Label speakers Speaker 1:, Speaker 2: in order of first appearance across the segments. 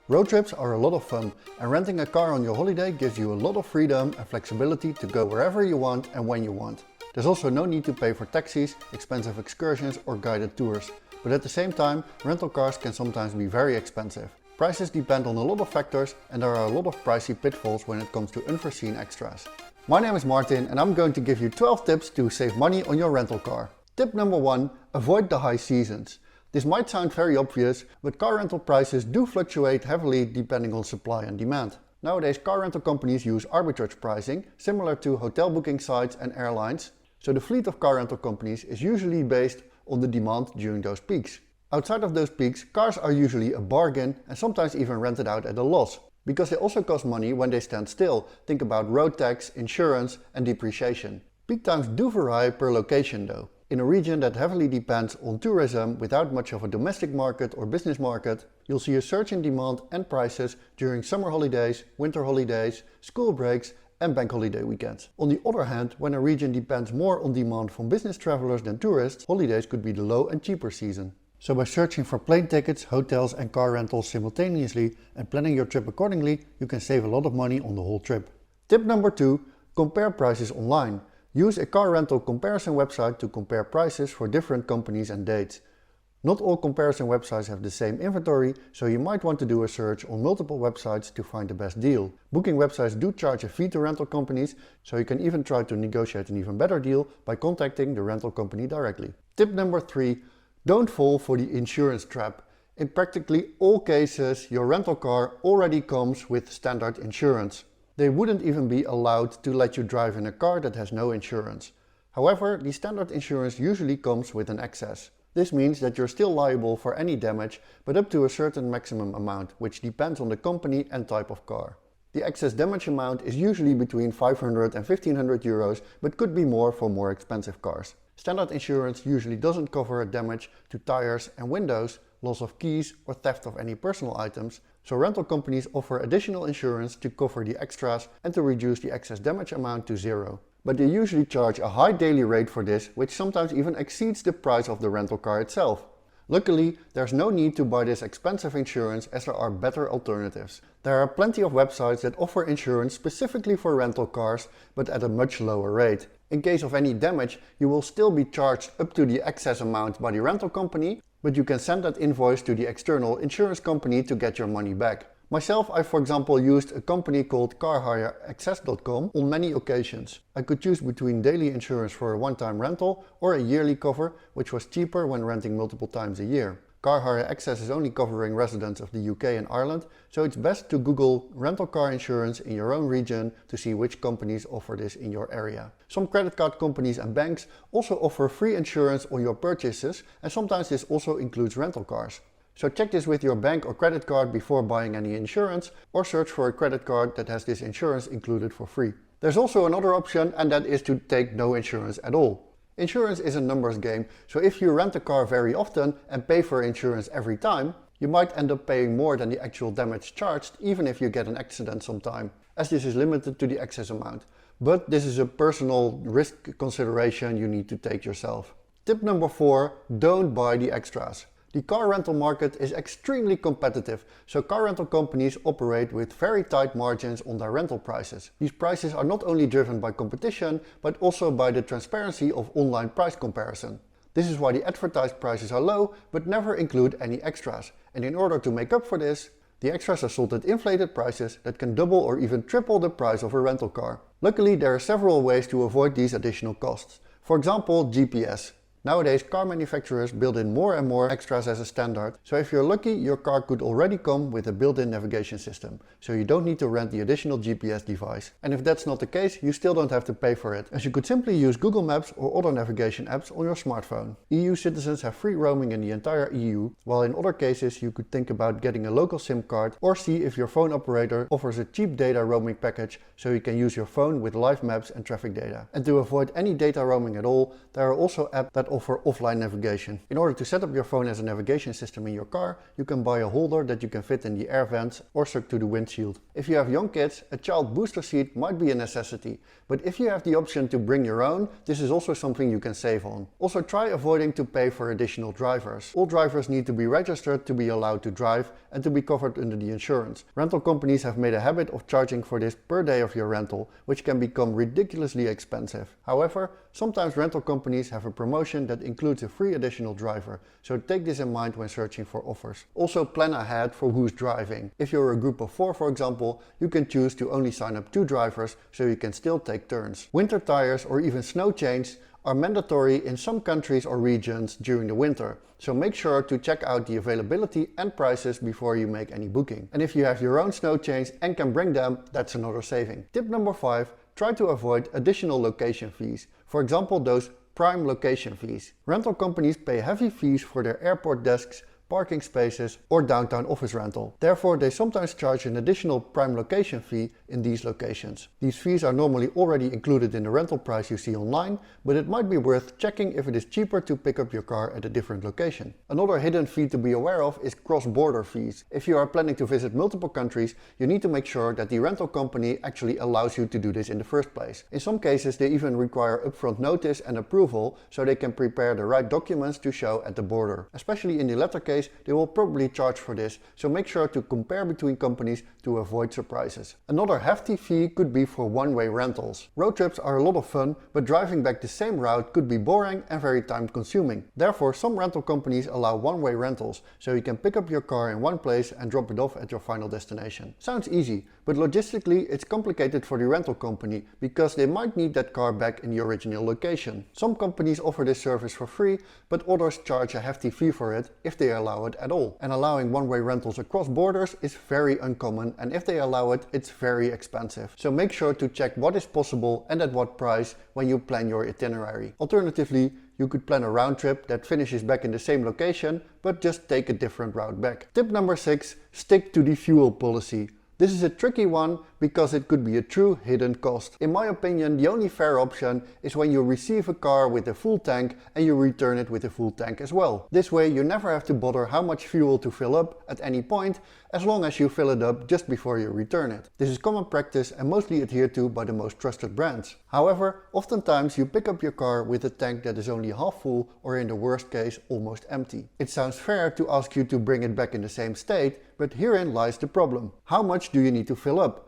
Speaker 1: Road trips are a lot of fun, and renting a car on your holiday gives you a lot of freedom and flexibility to go wherever you want and when you want. There's also no need to pay for taxis, expensive excursions or guided tours. But at the same time, rental cars can sometimes be very expensive. Prices depend on a lot of factors and there are a lot of pricey pitfalls when it comes to unforeseen extras. My name is Martin and I'm going to give you 12 tips to save money on your rental car. Tip number 1. Avoid the high seasons. This might sound very obvious, but car rental prices do fluctuate heavily depending on supply and demand. Nowadays car rental companies use arbitrage pricing, similar to hotel booking sites and airlines, so the fleet of car rental companies is usually based on the demand during those peaks. Outside of those peaks, cars are usually a bargain and sometimes even rented out at a loss, because they also cost money when they stand still. Think about road tax, insurance and depreciation. Peak times do vary per location though. In a region that heavily depends on tourism without much of a domestic market or business market, you'll see a surge in demand and prices during summer holidays, winter holidays, school breaks and bank holiday weekends. On the other hand, when a region depends more on demand from business travelers than tourists, holidays could be the low and cheaper season. So by searching for plane tickets, hotels and car rentals simultaneously and planning your trip accordingly, you can save a lot of money on the whole trip. Tip number 2. Compare prices online. Use a car rental comparison website to compare prices for different companies and dates. Not all comparison websites have the same inventory, so you might want to do a search on multiple websites to find the best deal. Booking websites do charge a fee to rental companies, so you can even try to negotiate an even better deal by contacting the rental company directly. Tip number 3. Don't fall for the insurance trap. In practically all cases, your rental car already comes with standard insurance. They wouldn't even be allowed to let you drive in a car that has no insurance. However, the standard insurance usually comes with an excess. This means that you're still liable for any damage, but up to a certain maximum amount, which depends on the company and type of car. The excess damage amount is usually between 500 and 1500 euros, but could be more for more expensive cars. Standard insurance usually doesn't cover damage to tires and windows, loss of keys or theft of any personal items, so rental companies offer additional insurance to cover the extras and to reduce the excess damage amount to zero. But they usually charge a high daily rate for this, which sometimes even exceeds the price of the rental car itself. Luckily, there's no need to buy this expensive insurance as there are better alternatives. There are plenty of websites that offer insurance specifically for rental cars, but at a much lower rate. In case of any damage, you will still be charged up to the excess amount by the rental company, but you can send that invoice to the external insurance company to get your money back. Myself, I for example used a company called CarHireAccess.com on many occasions. I could choose between daily insurance for a one-time rental or a yearly cover, which was cheaper when renting multiple times a year. Car Hire Access is only covering residents of the UK and Ireland, so it's best to Google rental car insurance in your own region to see which companies offer this in your area. Some credit card companies and banks also offer free insurance on your purchases, and sometimes this also includes rental cars. So check this with your bank or credit card before buying any insurance, or search for a credit card that has this insurance included for free. There's also another option, and that is to take no insurance at all. Insurance is a numbers game, so if you rent a car very often and pay for insurance every time, you might end up paying more than the actual damage charged, even if you get an accident sometime, as this is limited to the excess amount. But this is a personal risk consideration you need to take yourself. Tip number 4. Don't buy the extras. The car rental market is extremely competitive, so car rental companies operate with very tight margins on their rental prices. These prices are not only driven by competition, but also by the transparency of online price comparison. This is why the advertised prices are low, but never include any extras. And in order to make up for this, the extras are sold at inflated prices that can double or even triple the price of a rental car. Luckily, there are several ways to avoid these additional costs. For example, GPS. Nowadays, car manufacturers build in more and more extras as a standard, so if you're lucky, your car could already come with a built-in navigation system, so you don't need to rent the additional GPS device. And if that's not the case, you still don't have to pay for it, as you could simply use Google Maps or other navigation apps on your smartphone. EU citizens have free roaming in the entire EU, while in other cases you could think about getting a local SIM card or see if your phone operator offers a cheap data roaming package so you can use your phone with live maps and traffic data. And to avoid any data roaming at all, there are also apps that that offer offline navigation. In order to set up your phone as a navigation system in your car, you can buy a holder that you can fit in the air vents or stuck to the windshield. If you have young kids, a child booster seat might be a necessity, but if you have the option to bring your own, this is also something you can save on. Also try avoiding to pay for additional drivers. All drivers need to be registered to be allowed to drive and to be covered under the insurance. Rental companies have made a habit of charging for this per day of your rental, which can become ridiculously expensive. However, sometimes rental companies have a promotion that includes a free additional driver, so take this in mind when searching for offers. Also plan ahead for who's driving. If you're a group of 4 for example, you can choose to only sign up 2 drivers so you can still take turns. Winter tires or even snow chains are mandatory in some countries or regions during the winter, so make sure to check out the availability and prices before you make any booking. And if you have your own snow chains and can bring them, that's another saving. Tip number 5, try to avoid additional location fees. For example, those prime location fees. Rental companies pay heavy fees for their airport desks, parking spaces or downtown office rental. Therefore, they sometimes charge an additional prime location fee in these locations. These fees are normally already included in the rental price you see online, but it might be worth checking if it is cheaper to pick up your car at a different location. Another hidden fee to be aware of is cross-border fees. If you are planning to visit multiple countries, you need to make sure that the rental company actually allows you to do this in the first place. In some cases, they even require upfront notice and approval so they can prepare the right documents to show at the border. Especially in the latter case, they will probably charge for this, so make sure to compare between companies to avoid surprises. Another hefty fee could be for one-way rentals. Road trips are a lot of fun, but driving back the same route could be boring and very time-consuming. Therefore, some rental companies allow one-way rentals, so you can pick up your car in one place and drop it off at your final destination. Sounds easy, but logistically it's complicated for the rental company because they might need that car back in the original location. Some companies offer this service for free, but others charge a hefty fee for it if they allow it at all. And allowing one-way rentals across borders is very uncommon, and if they allow it, it's very expensive. So make sure to check what is possible and at what price when you plan your itinerary. Alternatively, you could plan a round trip that finishes back in the same location, but just take a different route back. Tip number 6, stick to the fuel policy. This is a tricky one because it could be a true hidden cost. In my opinion, the only fair option is when you receive a car with a full tank and you return it with a full tank as well. This way you never have to bother how much fuel to fill up at any point, as long as you fill it up just before you return it. This is common practice and mostly adhered to by the most trusted brands. However, oftentimes you pick up your car with a tank that is only half full or in the worst case almost empty. It sounds fair to ask you to bring it back in the same state, but herein lies the problem. How much do you need to fill up?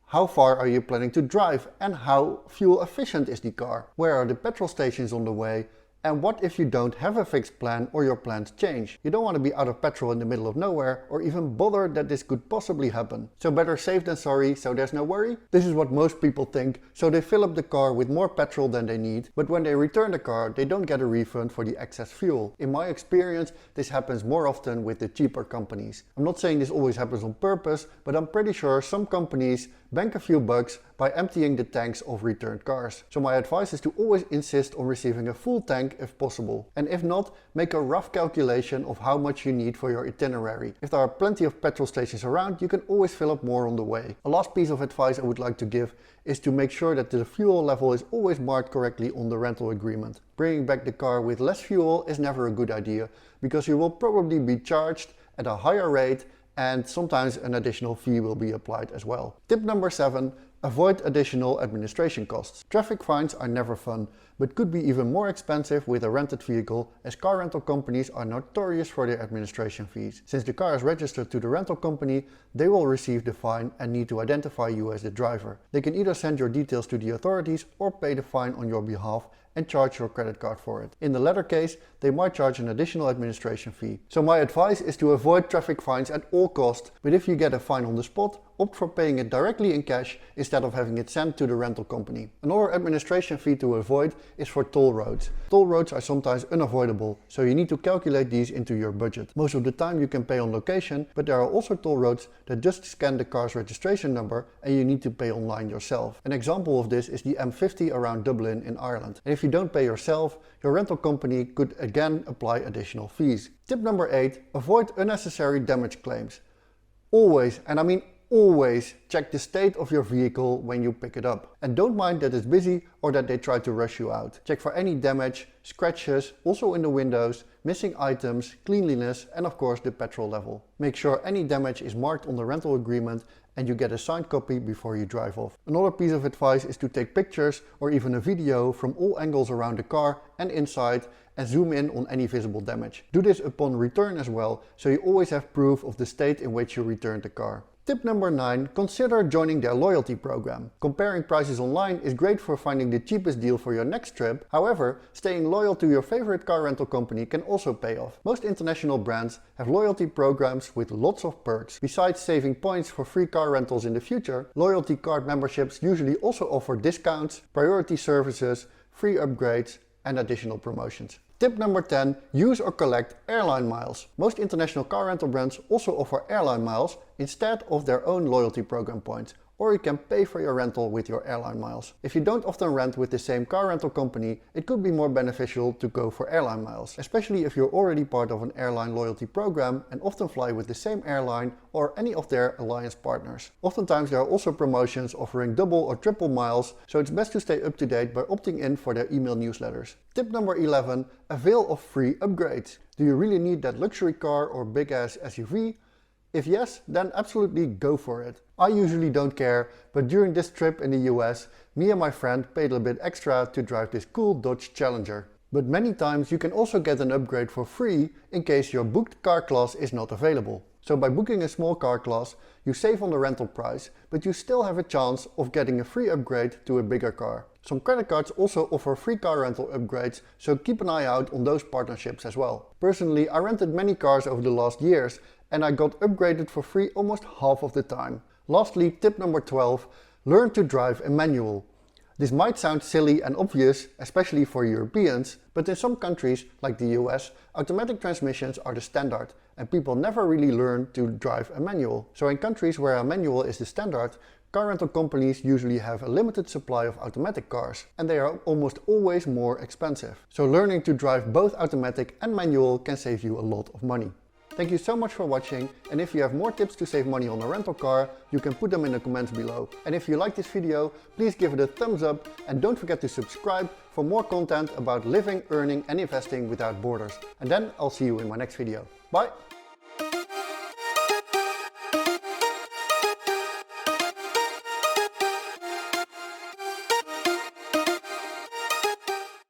Speaker 1: How far are you planning to drive and how fuel efficient is the car? Where are the petrol stations on the way? And what if you don't have a fixed plan or your plans change? You don't want to be out of petrol in the middle of nowhere or even bother that this could possibly happen. So better safe than sorry, so there's no worry? This is what most people think, so they fill up the car with more petrol than they need, but when they return the car, they don't get a refund for the excess fuel. In my experience, this happens more often with the cheaper companies. I'm not saying this always happens on purpose, but I'm pretty sure some companies bank a few bucks by emptying the tanks of returned cars. So my advice is to always insist on receiving a full tank if possible. And if not, make a rough calculation of how much you need for your itinerary. If there are plenty of petrol stations around, you can always fill up more on the way. A last piece of advice I would like to give is to make sure that the fuel level is always marked correctly on the rental agreement. Bringing back the car with less fuel is never a good idea, because you will probably be charged at a higher rate and sometimes an additional fee will be applied as well. Tip number 7, avoid additional administration costs. Traffic fines are never fun, but could be even more expensive with a rented vehicle, as car rental companies are notorious for their administration fees. Since the car is registered to the rental company, they will receive the fine and need to identify you as the driver. They can either send your details to the authorities or pay the fine on your behalf and charge your credit card for it. In the latter case, they might charge an additional administration fee. So my advice is to avoid traffic fines at all costs, but if you get a fine on the spot, opt for paying it directly in cash instead of having it sent to the rental company. Another administration fee to avoid is for toll roads. Toll roads are sometimes unavoidable, so you need to calculate these into your budget. Most of the time you can pay on location, but there are also toll roads that just scan the car's registration number and you need to pay online yourself. An example of this is the M50 around Dublin in Ireland. And if you don't pay yourself, your rental company could again apply additional fees. Tip number 8, avoid unnecessary damage claims. Always, and I mean always check the state of your vehicle when you pick it up. And don't mind that it's busy or that they try to rush you out. Check for any damage, scratches, also in the windows, missing items, cleanliness, and of course the petrol level. Make sure any damage is marked on the rental agreement and you get a signed copy before you drive off. Another piece of advice is to take pictures or even a video from all angles around the car and inside and zoom in on any visible damage. Do this upon return as well, so you always have proof of the state in which you returned the car. Tip number 9, consider joining their loyalty program. Comparing prices online is great for finding the cheapest deal for your next trip. However, staying loyal to your favorite car rental company can also pay off. Most international brands have loyalty programs with lots of perks. Besides saving points for free car rentals in the future, loyalty card memberships usually also offer discounts, priority services, free upgrades, and additional promotions. Tip number 10, use or collect airline miles. Most international car rental brands also offer airline miles instead of their own loyalty program points, or you can pay for your rental with your airline miles. If you don't often rent with the same car rental company, it could be more beneficial to go for airline miles, especially if you're already part of an airline loyalty program and often fly with the same airline or any of their alliance partners. Oftentimes there are also promotions offering double or triple miles, so it's best to stay up to date by opting in for their email newsletters. Tip number 11, avail of free upgrades. Do you really need that luxury car or big ass SUV? If yes, then absolutely go for it. I usually don't care, but during this trip in the US, me and my friend paid a bit extra to drive this cool Dodge Challenger. But many times you can also get an upgrade for free in case your booked car class is not available. So by booking a small car class, you save on the rental price, but you still have a chance of getting a free upgrade to a bigger car. Some credit cards also offer free car rental upgrades, so keep an eye out on those partnerships as well. Personally, I rented many cars over the last years and I got upgraded for free almost half of the time. Lastly, tip number 12, learn to drive a manual. This might sound silly and obvious, especially for Europeans, but in some countries, like the US, automatic transmissions are the standard, and people never really learn to drive a manual. So in countries where a manual is the standard, car rental companies usually have a limited supply of automatic cars, and they are almost always more expensive. So learning to drive both automatic and manual can save you a lot of money. Thank you so much for watching, and if you have more tips to save money on a rental car, you can put them in the comments below. And if you like this video, please give it a thumbs up and don't forget to subscribe for more content about living, earning and investing without borders. And then I'll see you in my next video. Bye!